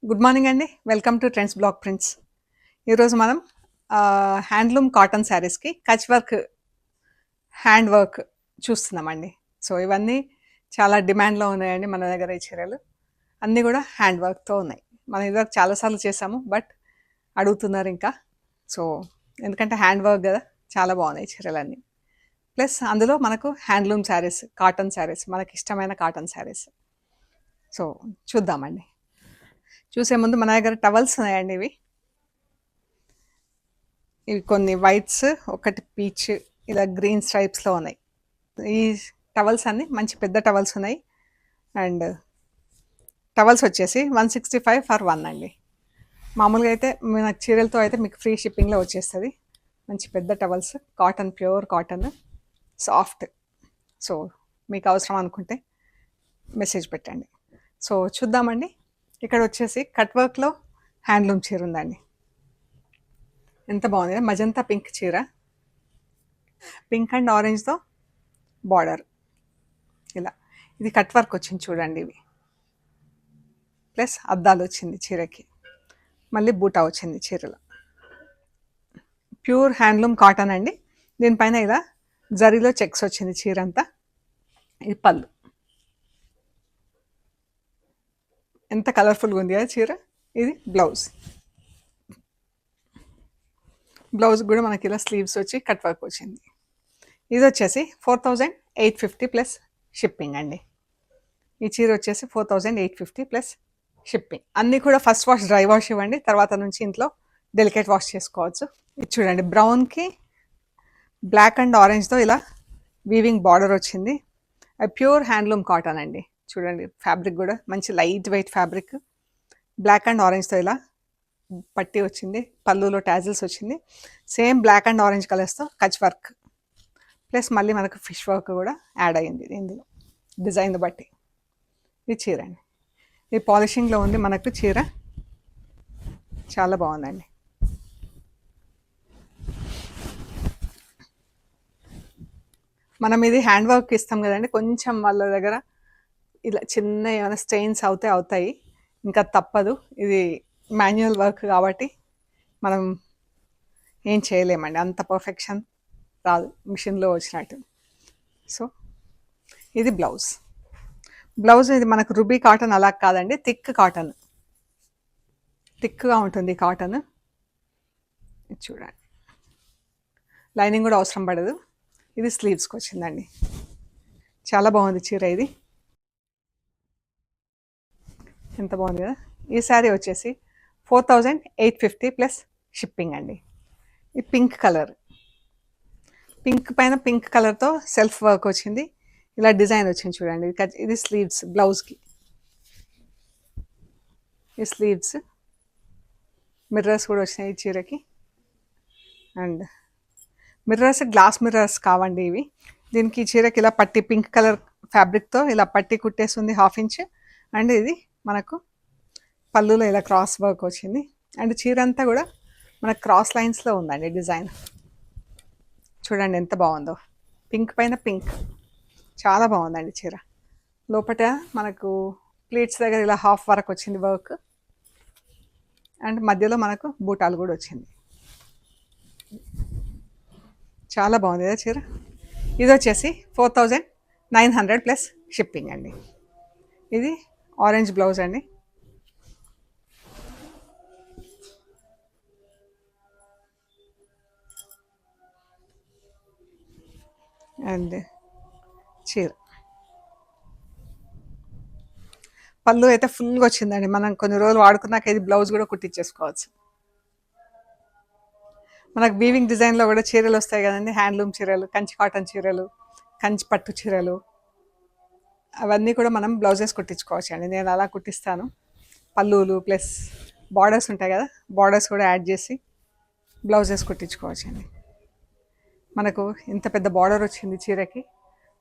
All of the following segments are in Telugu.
గుడ్ మార్నింగ్ అండి. Welcome to trends block prints. ఈరోజు మనం హ్యాండ్లూమ్ కాటన్ శారీస్కి కచ్ వర్క్ హ్యాండ్ వర్క్ చూస్తున్నామండి. సో ఇవన్నీ చాలా డిమాండ్లో ఉన్నాయండి మన దగ్గర ఈ చీరలు అన్నీ కూడా హ్యాండ్ వర్క్తో ఉన్నాయి. మనం ఇదివరకు చాలాసార్లు చేసాము, బట్ అడుగుతున్నారు ఇంకా. సో ఎందుకంటే హ్యాండ్ వర్క్ కదా, చాలా బాగున్నాయి చీరలన్నీ. ప్లస్ అందులో మనకు హ్యాండ్లూమ్ శారీస్, కాటన్ శారీస్, మనకి ఇష్టమైన కాటన్ శారీస్. సో చూద్దామండి. చూసే ముందు మన దగ్గర టవల్స్ ఉన్నాయండి. ఇవి కొన్ని వైట్స్, ఒకటి పీచ్, ఇలా గ్రీన్ స్ట్రైప్స్లో ఉన్నాయి. ఈ టవల్స్ అన్ని మంచి పెద్ద టవల్స్ ఉన్నాయి. అండ్ టవల్స్ వచ్చేసి 165 ఫర్ 1 అండి. మామూలుగా అయితే మన చీరలతో అయితే మీకు ఫ్రీ షిప్పింగ్లో వచ్చేస్తుంది. మంచి పెద్ద towels, cotton, pure cotton, soft. So మీకు అవసరం అనుకుంటే మెసేజ్ పెట్టండి. సో చూద్దామండి. ఇక్కడ వచ్చేసి కట్ వర్క్లో హ్యాండ్లూమ్ చీర ఉందండి. ఎంత బాగుంది కదా, మజంతా పింక్ చీర, పింక్ అండ్ ఆరెంజ్తో బార్డర్. ఇలా ఇది కట్ వర్క్ వచ్చింది చూడండి. ఇవి ప్లస్ అద్దాలు వచ్చింది చీరకి, మళ్ళీ బూటా వచ్చింది చీరలో. ప్యూర్ హ్యాండ్లూమ్ కాటన్ అండి. దీనిపైన ఇలా జరీలో చెక్స్ వచ్చింది చీర అంతా. ఇది పళ్ళు. ఎంత కలర్ఫుల్గా ఉంది కదా చీర. ఇది బ్లౌజ్. బ్లౌజ్ కూడా మనకి ఇలా స్లీవ్స్ వచ్చి కట్ వర్క్ వచ్చింది. ఇది వచ్చేసి 4850 ప్లస్ షిప్పింగ్ అండి. ఈ చీర వచ్చేసి 4850 ప్లస్ షిప్పింగ్. అన్నీ కూడా ఫస్ట్ వాష్, డ్రై వాష్ ఇవ్వండి, తర్వాత నుంచి ఇంట్లో డెలికేట్ వాష్ చేసుకోవచ్చు. ఇది చూడండి, బ్రౌన్కి బ్లాక్ అండ్ ఆరెంజ్తో ఇలా వీవింగ్ బార్డర్ వచ్చింది. అది ప్యూర్ హ్యాండ్లూమ్ కాటన్ అండి. చూడండి, ఫ్యాబ్రిక్ కూడా మంచి light weight fabric. Black and ఆరెంజ్తో ఇలా పట్టి వచ్చింది, పళ్ళులో టాజిల్స్ వచ్చింది. సేమ్ బ్లాక్ అండ్ ఆరెంజ్ కలర్స్తో కచ్ వర్క్, ప్లస్ మళ్ళీ మనకు ఫిష్ వర్క్ కూడా యాడ్ అయ్యింది ఇందులో డిజైన్ బట్టి. ఇది చీర అండి. ఇది పాలిషింగ్లో ఉంది మనకు చీర, చాలా బాగుందండి. మనం ఇది హ్యాండ్ వర్క్ ఇస్తాం కదండి, కొంచెం వాళ్ళ దగ్గర ఇలా చిన్న ఏమైనా స్టెయిన్స్ అవుతాయి, ఇంకా తప్పదు. ఇది మాన్యువల్ వర్క్ కాబట్టి మనం ఏం చేయలేమండి, అంత పర్ఫెక్షన్ రాదు మిషన్లో వచ్చినట్టు. సో ఇది బ్లౌజ్. ఇది మనకు రుబీ కాటన్ అలా కాదండి, థిక్ కాటన్, థిక్గా ఉంటుంది కాటన్. చూడండి, లైనింగ్ కూడా అవసరం పడదు. ఇది స్లీవ్స్కి వచ్చిందండి. చాలా బాగుంది చీర. ఇది ఎంత బాగుంది కదా. ఈ శారీ వచ్చేసి 4850 ప్లస్ షిప్పింగ్ అండి. ఈ పింక్ కలర్, పింక్ పైన పింక్ కలర్తో సెల్ఫ్ వర్క్ వచ్చింది, ఇలా డిజైన్ వచ్చింది చూడండి. ఇది స్లీవ్స్, బ్లౌజ్కి ఈ స్లీవ్స్, మిర్రర్స్ కూడా వచ్చినాయి ఈ చీరకి. అండ్ మిర్రర్స్ గ్లాస్ మిర్రర్స్ కావండి ఇవి. దీనికి చీరకి ఇలా పట్టి, పింక్ కలర్ ఫ్యాబ్రిక్తో ఇలా పట్టి కుట్టేస్తుంది 1/2 ఇంచ్. అండ్ ఇది మనకు పళ్ళులో ఇలా క్రాస్ వర్క్ వచ్చింది. అండ్ చీర అంతా కూడా మనకు క్రాస్ లైన్స్లో ఉందండి డిజైన్. చూడండి ఎంత బాగుందో, పింక్ పైన పింక్, చాలా బాగుందండి చీర. లోపల మనకు ప్లేట్స్ దగ్గర ఇలా హాఫ్ వరకు వచ్చింది వర్క్, అండ్ మధ్యలో మనకు బూటాలు కూడా వచ్చింది. చాలా బాగుంది కదా చీర. ఇది వచ్చేసి 4900 ప్లస్ షిప్పింగ్ అండి. ఇది ఆరెంజ్ బ్లౌజ్ అండి. అండ్ చీర పళ్ళు అయితే ఫుల్గా వచ్చిందండి. మనం కొన్ని రోజులు వాడుకున్నాక ఇది బ్లౌజ్ కూడా కుట్టించేసుకోవచ్చు. మనకు వీవింగ్ డిజైన్లో కూడా చీరలు వస్తాయి కదండి, హ్యాండ్లూమ్ చీరలు, కంచి కాటన్ చీరలు, కంచి పట్టు చీరలు, అవన్నీ కూడా మనం బ్లౌజెస్ కుట్టించుకోవచ్చు అండి. నేను అలా కుట్టిస్తాను. పళ్ళులు ప్లస్ బార్డర్స్ ఉంటాయి కదా, బార్డర్స్ కూడా యాడ్ చేసి బ్లౌజెస్ కుట్టించుకోవచ్చు అండి. మనకు ఇంత పెద్ద బార్డర్ వచ్చింది చీరకి,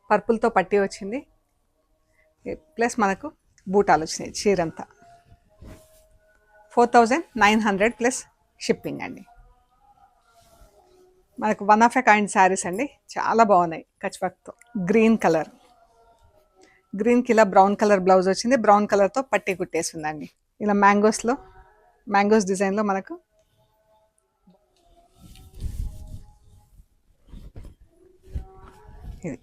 పర్పుల్తో పట్టి వచ్చింది, ప్లస్ మనకు బూటాలు వచ్చినాయి చీరంతా. 4900 ప్లస్ షిప్పింగ్ అండి. మనకు one of a kind saris అండి, చాలా బాగున్నాయి కచ్ వర్క్తో. గ్రీన్ కలర్, గ్రీన్కి ఇలా బ్రౌన్ కలర్ బ్లౌజ్ వచ్చింది, బ్రౌన్ కలర్తో పట్టి కుట్టేసిందండి. ఇలా మ్యాంగోస్ డిజైన్లో మనకు ఇది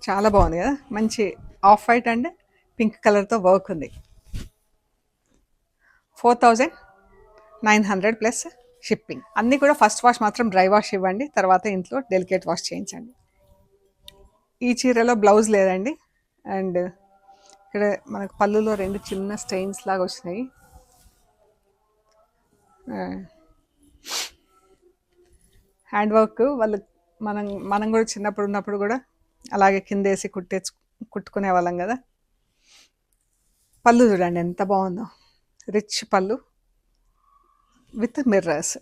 చాలా బాగుంది కదా, మంచి ఆఫ్ వైట్ అండ్ పింక్ కలర్తో వర్క్ ఉంది. 4900 ప్లస్ షిప్పింగ్. అన్నీ కూడా ఫస్ట్ వాష్ మాత్రం డ్రై వాష్ ఇవ్వండి, తర్వాత ఇంట్లో డెలికేట్ వాష్ చేయించండి. ఈ చీరలో బ్లౌజ్ లేదండి. అండ్ ఇక్కడ మనకు పళ్ళులో 2 చిన్న స్టెయిన్స్ లాగా వచ్చినాయి. హ్యాండ్ వర్క్ వాళ్ళు మనం కూడా చిన్నప్పుడు ఉన్నప్పుడు కూడా అలాగే కిందేసి కుట్టుకునే వాళ్ళం కదా. పళ్ళు చూడండి ఎంత బాగుందో, రిచ్ పళ్ళు విత్ మిర్రర్స్.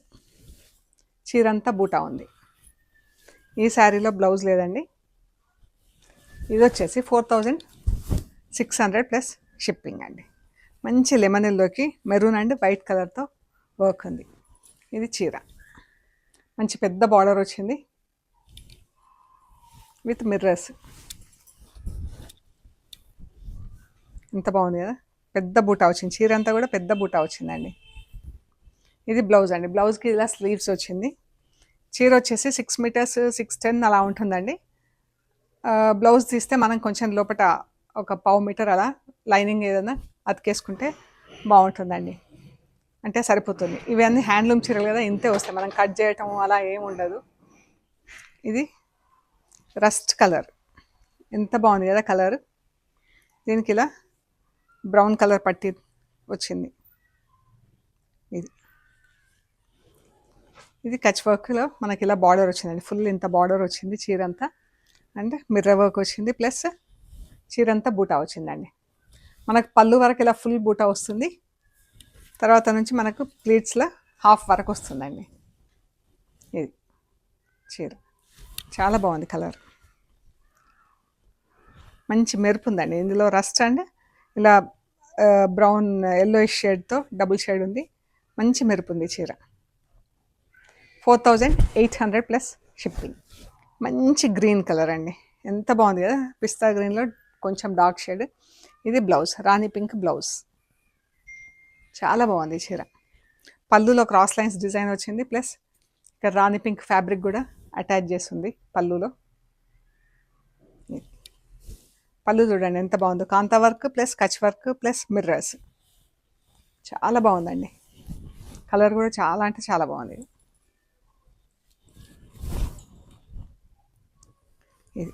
చీరంతా బూటా ఉంది. ఈ శారీలో బ్లౌజ్ లేదండి. ఇది వచ్చేసి 4600 ప్లస్ షిప్పింగ్ అండి. మంచి లెమన్ ఎల్లోకి మెరూన్ అండ్ వైట్ కలర్తో వర్క్ ఉంది. ఇది చీర మంచి పెద్ద బార్డర్ వచ్చింది విత్ మిర్రర్స్. ఎంత బాగుంది కదా, పెద్ద బూటా వచ్చింది. చీర అంతా కూడా పెద్ద బూటా వచ్చిందండి. ఇది బ్లౌజ్ అండి. బ్లౌజ్కి ఇలా స్లీవ్స్ వచ్చింది. చీర వచ్చేసి 6 మీటర్స్ 6'10" అలా ఉంటుందండి. బ్లౌజ్ తీస్తే మనం కొంచెం లోపల ఒక 1/2 మీటర్ అలా లైనింగ్ ఏదైనా అతికేసుకుంటే బాగుంటుందండి, అంటే సరిపోతుంది. ఇవన్నీ హ్యాండ్లూమ్ చీరలు కదా, ఇంతే వస్తాయి, మనం కట్ చేయటం అలా ఏమి ఉండదు. ఇది రస్ట్ కలర్, ఎంత బాగుంది కదా కలర్. దీనికి ఇలా బ్రౌన్ కలర్ పట్టి వచ్చింది. ఇది కచ్ వర్క్లో మనకి ఇలా బార్డర్ వచ్చిందండి. ఫుల్ ఇంత బార్డర్ వచ్చింది చీర అంతా. అండ్ మిర్రర్ వర్క్ వచ్చింది, ప్లస్ చీర అంతా బూటా వచ్చిందండి. మనకు పళ్ళు వరకు ఇలా ఫుల్ బూటా వస్తుంది, తర్వాత నుంచి మనకు ప్లీట్స్లో హాఫ్ వరకు వస్తుందండి. ఇది చీర చాలా బాగుంది కలర్, మంచి మెరుపు ఉందండి. ఇందులో రస్ట్ అండ్ ఇలా బ్రౌన్ ఎల్లోయిష్ షేడ్తో డబుల్ షేడ్ ఉంది. మంచి మెరుపు ఉంది చీర. 4800 ప్లస్ షిప్పింగ్. మంచి గ్రీన్ కలర్ అండి, ఎంత బాగుంది కదా, పిస్తా గ్రీన్లో కొంచెం డార్క్ షేడ్. ఇది బ్లౌజ్, రాణి పింక్ బ్లౌజ్. చాలా బాగుంది చీర. పళ్ళులో క్రాస్ లైన్స్ డిజైన్ వచ్చింది, ప్లస్ ఇక్కడ రాణి పింక్ ఫ్యాబ్రిక్ కూడా అటాచ్ చేస్తుంది పళ్ళులో. పళ్ళు చూడండి ఎంత బాగుందో, kantha work plus Kutch work plus mirrors. చాలా బాగుందండి, కలర్ కూడా చాలా అంటే చాలా బాగుంది. ఇది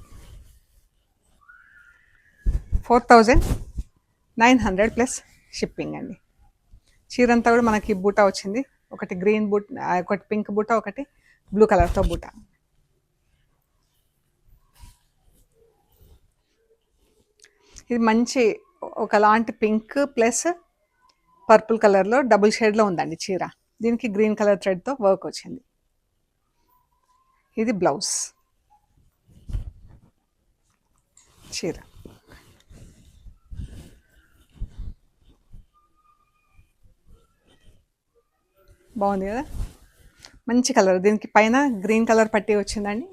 4900 ప్లస్ షిప్పింగ్ అండి. చీరంతా కూడా మనకి బూటా వచ్చింది, ఒకటి గ్రీన్ బూట్, ఒకటి పింక్ బూటా, ఒకటి బ్లూ కలర్తో బూటా. ఇది మంచి ఒకలాంటి పింక్ ప్లస్ పర్పుల్ కలర్లో డబుల్ షేడ్లో ఉందండి చీర. దీనికి గ్రీన్ కలర్ థ్రెడ్తో వర్క్ వచ్చింది. ఇది బ్లౌజ్. చీర బాగుంది కదా, మంచి కలర్. దీనికి పైన గ్రీన్ కలర్ పట్టీ వచ్చిందండి,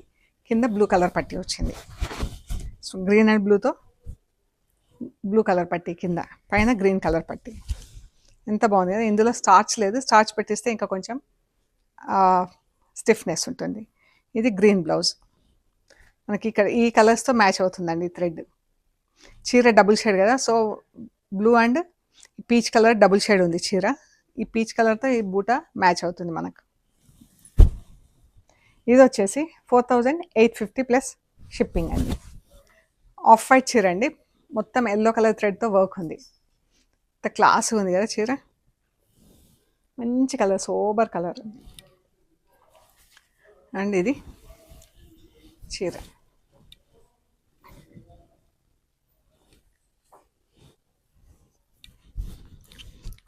కింద బ్లూ కలర్ పట్టీ వచ్చింది. సో గ్రీన్ అండ్ బ్లూతో బ్లూ కలర్ పట్టీ, కింద పైన గ్రీన్ కలర్ పట్టీ. ఎంత బాగుంది కదా. ఇందులో స్టార్చ్ లేదు, స్టార్చ్ పెట్టిస్తే ఇంకా కొంచెం స్టిఫ్నెస్ ఉంటుంది. ఇది గ్రీన్ బ్లౌజ్, మనకి ఇక్కడ ఈ కలర్స్తో మ్యాచ్ అవుతుందండి థ్రెడ్. చీర డబుల్ షేడ్ కదా, so blue and peach colour double shade ఉంది చీర. ఈ పీచ్ కలర్తో ఈ బూట మ్యాచ్ అవుతుంది మనకు. ఇది వచ్చేసి 4850 ప్లస్ షిప్పింగ్ అండి. ఆఫ్ వైట్ చీర అండి, మొత్తం ఎల్లో కలర్ థ్రెడ్తో వర్క్ ఉంది. ఇంత క్లాస్ ఉంది కదా చీర, మంచి కలర్, సోబర్ కలర్. అండ్ ఇది చీర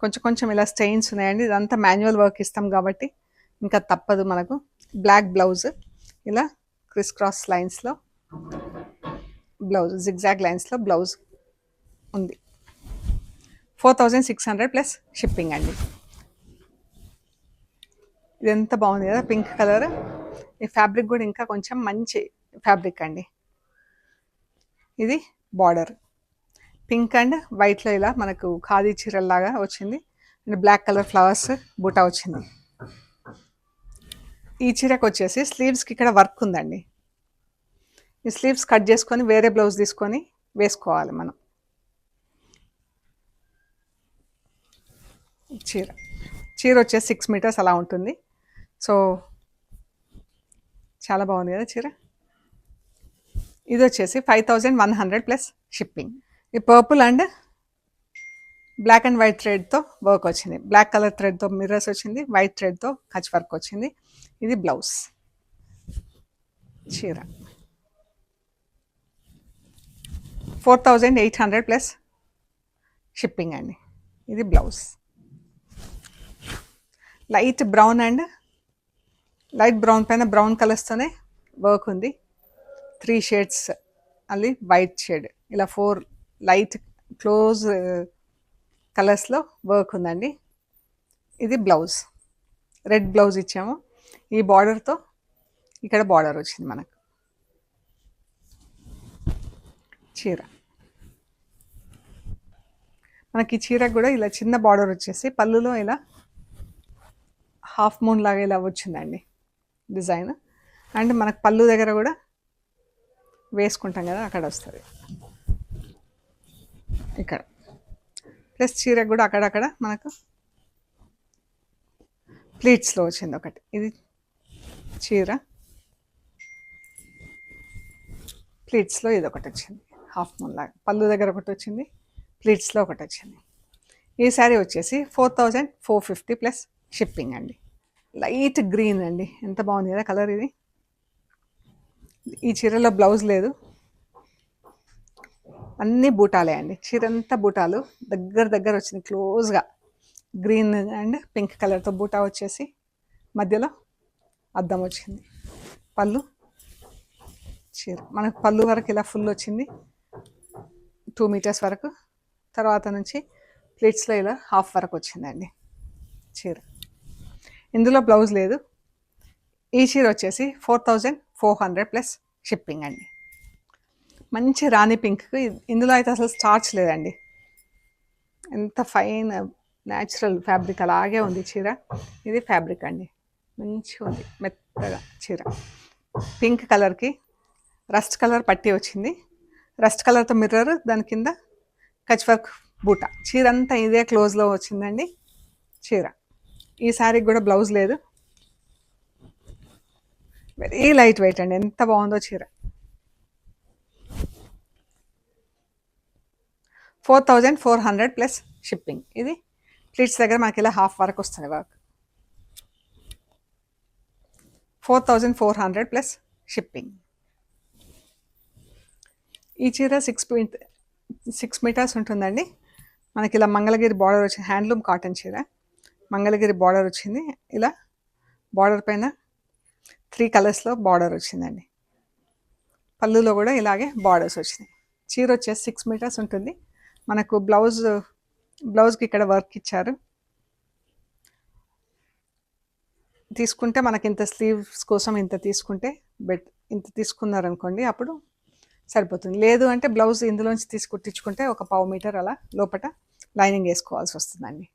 కొంచెం కొంచెం ఇలా స్టెయిన్స్ ఉన్నాయండి. ఇదంతా మాన్యువల్ వర్క్ ఇస్తాం కాబట్టి ఇంకా తప్పదు మనకు. బ్లాక్ బ్లౌజ్, ఇలా క్రిస్ క్రాస్ లైన్స్లో బ్లౌజ్, జిగ్జాగ్ లైన్స్లో బ్లౌజ్ ఉంది. 4600 ప్లస్ షిప్పింగ్ అండి. ఇది ఎంత బాగుంది కదా, పింక్ కలర్. ఈ ఫ్యాబ్రిక్ కూడా ఇంకా కొంచెం మంచి ఫ్యాబ్రిక్ అండి. ఇది బార్డర్, పింక్ అండ్ వైట్లో ఇలా మనకు ఖాదీ చీరల్లాగా వచ్చింది అండ్ బ్లాక్ కలర్ ఫ్లవర్స్ బూటా వచ్చింది. ఈ చీరకు వచ్చేసి స్లీవ్స్కి ఇక్కడ వర్క్ ఉందండి. ఈ స్లీవ్స్ కట్ చేసుకొని వేరే బ్లౌజ్ తీసుకొని వేసుకోవాలి మనం. చీర వచ్చేసి 6 మీటర్స్ అలా ఉంటుంది. సో చాలా బాగుంది కదా చీర. ఇది వచ్చేసి 5100 ప్లస్ షిప్పింగ్. ఈ purple and black and white థ్రెడ్తో వర్క్ వచ్చింది. బ్లాక్ కలర్ థ్రెడ్తో మిర్రర్స్ వచ్చింది, వైట్ థ్రెడ్తో కచ్ వర్క్ వచ్చింది. ఇది బ్లౌజ్. చీర 4800 ప్లస్ షిప్పింగ్ అండి. ఇది blouse. Light brown and light brown పైన బ్రౌన్ కలర్స్తోనే వర్క్ ఉంది. 3 షేడ్స్ అది వైట్ షేడ్, ఇలా 4 లైట్ క్లోజ్ కలర్స్లో వర్క్ ఉందండి. ఇది బ్లౌజ్. రెడ్ బ్లౌజ్ ఇచ్చాము. ఈ బార్డర్తో ఇక్కడ బార్డర్ వచ్చింది మనకు. చీర మనకి చీరకు కూడా ఇలా చిన్న బార్డర్ వచ్చేసి పళ్ళులో ఇలా హాఫ్ మూన్ లాగా ఇలా వచ్చిందండి డిజైన్. అండ్ మనకు పళ్ళు దగ్గర కూడా వేసుకుంటాం కదా అక్కడ వస్తుంది ఇక్కడ. ప్లస్ చీరకు కూడా అక్కడక్కడ మనకు ప్లీట్స్లో వచ్చింది ఒకటి. ఇది చీర ప్లీట్స్లో ఇది ఒకటి వచ్చింది హాఫ్ మూన్ లాగా. పళ్ళు దగ్గర ఒకటి వచ్చింది, ప్లీట్స్లో ఒకటి వచ్చింది. ఈ శారీ వచ్చేసి 4450 ప్లస్ షిప్పింగ్ అండి. లైట్ గ్రీన్ అండి, ఎంత బాగుంది కదా కలర్ ఇది. ఈ చీరలో బ్లౌజ్ లేదు, అన్నీ బూటాలే అండి. చీరంతా బూటాలు దగ్గర వచ్చింది క్లోజ్గా. గ్రీన్ అండ్ పింక్ కలర్తో బూటా వచ్చేసి మధ్యలో అద్దం వచ్చింది. పళ్ళు చీర మనకు పళ్ళు వరకు ఇలా ఫుల్ వచ్చింది 2 మీటర్స్ వరకు. తర్వాత నుంచి ప్లేట్స్లో ఇలా హాఫ్ వరకు వచ్చిందండి చీర. ఇందులో బ్లౌజ్ లేదు. ఈ చీర వచ్చేసి 4400 ప్లస్ షిప్పింగ్ అండి. మంచి రాణి పింక్. ఇందులో అయితే అసలు స్టార్చ్ లేదండి. ఎంత ఫైన్ న్యాచురల్ ఫ్యాబ్రిక్ అలాగే ఉంది చీర. ఇది ఫ్యాబ్రిక్ అండి, మంచిగా ఉంది మెత్తగా చీర. పింక్ కలర్కి రస్ట్ కలర్ పట్టి వచ్చింది. రస్ట్ కలర్తో మిర్రర్, దాని కింద కచ్ వర్క్ బూట. చీర అంతా ఇదే క్లోజ్లో వచ్చిందండి చీర. ఈ శారీకి కూడా బ్లౌజ్ లేదు. వెరీ లైట్ వెయిట్ అండి, ఎంత బాగుందో చీర. 4400 ప్లస్ షిప్పింగ్. ఇది ప్లీట్స్ దగ్గర మనకి ఇలా హాఫ్ వరకు వస్తుంది వర్క్. 4400 plus shipping. ఈ చీర 6 మీటర్స్ ఉంటుందండి. మనకి ఇలా మంగళగిరి బార్డర్ వచ్చింది. హ్యాండ్లూమ్ కాటన్ చీర, మంగళగిరి బార్డర్ వచ్చింది. ఇలా బార్డర్ పైన 3 కలర్స్లో బార్డర్ వచ్చిందండి. పళ్ళులో కూడా ఇలాగే బార్డర్స్ వచ్చినాయి. చీర వచ్చేసి 6 మీటర్స్ ఉంటుంది. మనకు బ్లౌజ్కి ఇక్కడ వర్క్ ఇచ్చారు. తీసుకుంటే మనకి ఇంత స్లీవ్స్ కోసం ఇంత తీసుకుంటే ఇంత తీసుకున్నారనుకోండి అప్పుడు సరిపోతుంది. లేదు అంటే బ్లౌజ్ ఇందులోంచి కుట్టించుకుంటే ఒక 1/2 మీటర్ అలా లోపల లైనింగ్ వేసుకోవాల్సి వస్తుందండి.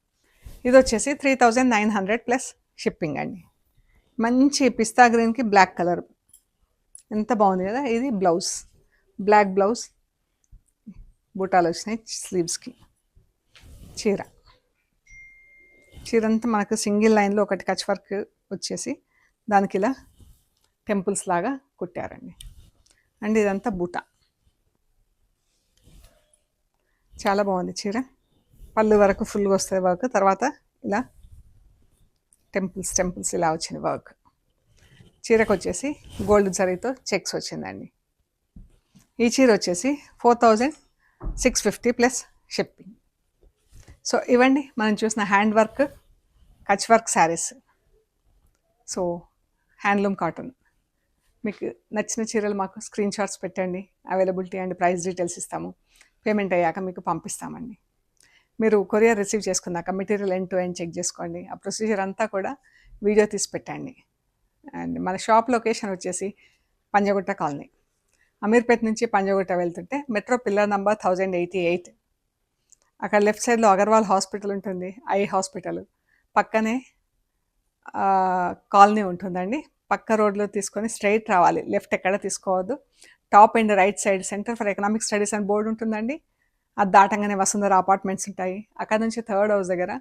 ఇది వచ్చేసి 3900 ప్లస్ షిప్పింగ్ అండి. మంచి పిస్తా గ్రీన్కి బ్లాక్ కలర్, ఎంత బాగుంది కదా. ఇది బ్లౌజ్, బ్లాక్ బ్లౌజ్, బూటాలు వచ్చినాయి స్లీవ్స్కి. చీర అంతా మనకు సింగిల్ లైన్లో ఒకటి కచ్ వర్క్ వచ్చేసి దానికి ఇలా టెంపుల్స్ లాగా కుట్టారండి. అండ్ ఇదంతా బూటా. చాలా బాగుంది చీర. పళ్ళు వరకు ఫుల్గా వస్తుంది వర్క్. తర్వాత ఇలా టెంపుల్స్ ఇలా వచ్చింది వర్క్. చీరకు వచ్చేసి గోల్డ్ జరీతో చెక్స్ వచ్చిందండి. ఈ చీర వచ్చేసి 4650 ప్లస్ షిప్పింగ్. సో ఇవ్వండి మనం చూసిన hand work Kutch work saris. So handloom cotton. మీకు నచ్చిన చీరలు మాకు స్క్రీన్ షాట్స్ పెట్టండి. అవైలబిలిటీ అండ్ ప్రైస్ డీటెయిల్స్ ఇస్తాము. పేమెంట్ అయ్యాక మీకు పంపిస్తామండి. మీరు కొరియర్ రిసీవ్ చేసుకున్నాక material end to end check చేసుకోండి. ఆ ప్రొసీజర్ అంతా కూడా వీడియో తీసి పెట్టండి. అండ్ మన షాప్ లొకేషన్ వచ్చేసి పంజగుట్ట కాలనీ. అమీర్పేట్ నుంచి పంజగుట్ట వెళ్తుంటే మెట్రో పిల్లర్ నంబర్ 1088 అక్కడ లెఫ్ట్ సైడ్లో అగర్వాల్ హాస్పిటల్ ఉంటుంది, ఐ హాస్పిటల్. పక్కనే కాలనీ ఉంటుందండి. పక్క రోడ్లో తీసుకొని స్ట్రైట్ రావాలి, లెఫ్ట్ ఎక్కడ తీసుకోవద్దు. Top and right side centre for economic studies అని బోర్డు ఉంటుందండి. అది దాటంగానే వసుంధర అపార్ట్మెంట్స్ ఉంటాయి. అక్కడ నుంచి థర్డ్ హౌస్ దగ్గర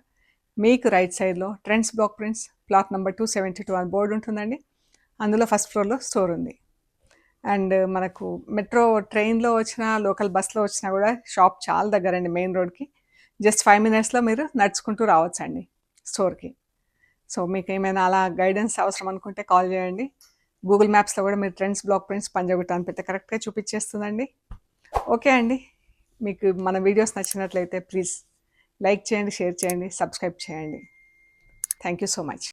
మీకు రైట్ సైడ్లో trends block prints plot number 272 అని బోర్డు ఉంటుందండి. అందులో ఫస్ట్ ఫ్లోర్లో స్టోర్ ఉంది. అండ్ మనకు మెట్రో ట్రైన్లో వచ్చినా లోకల్ బస్లో వచ్చినా కూడా షాప్ చాలా దగ్గరండి మెయిన్ రోడ్కి. జస్ట్ 5 మినిట్స్లో మీరు నడుచుకుంటూ రావచ్చండి స్టోర్కి. సో మీకు ఏమైనా అలా గైడెన్స్ అవసరం అనుకుంటే కాల్ చేయండి. గూగుల్ మ్యాప్స్లో కూడా మీరు ట్రెండ్స్ బ్లాక్ ప్రింట్స్ పంజాగుట్ట అని పెడితే కరెక్ట్గా చూపించేస్తుందండి. ఓకే అండి, మీకు మన వీడియోస్ నచ్చినట్లయితే ప్లీజ్ లైక్ చేయండి, షేర్ చేయండి, సబ్స్క్రైబ్ చేయండి. Thank you so much.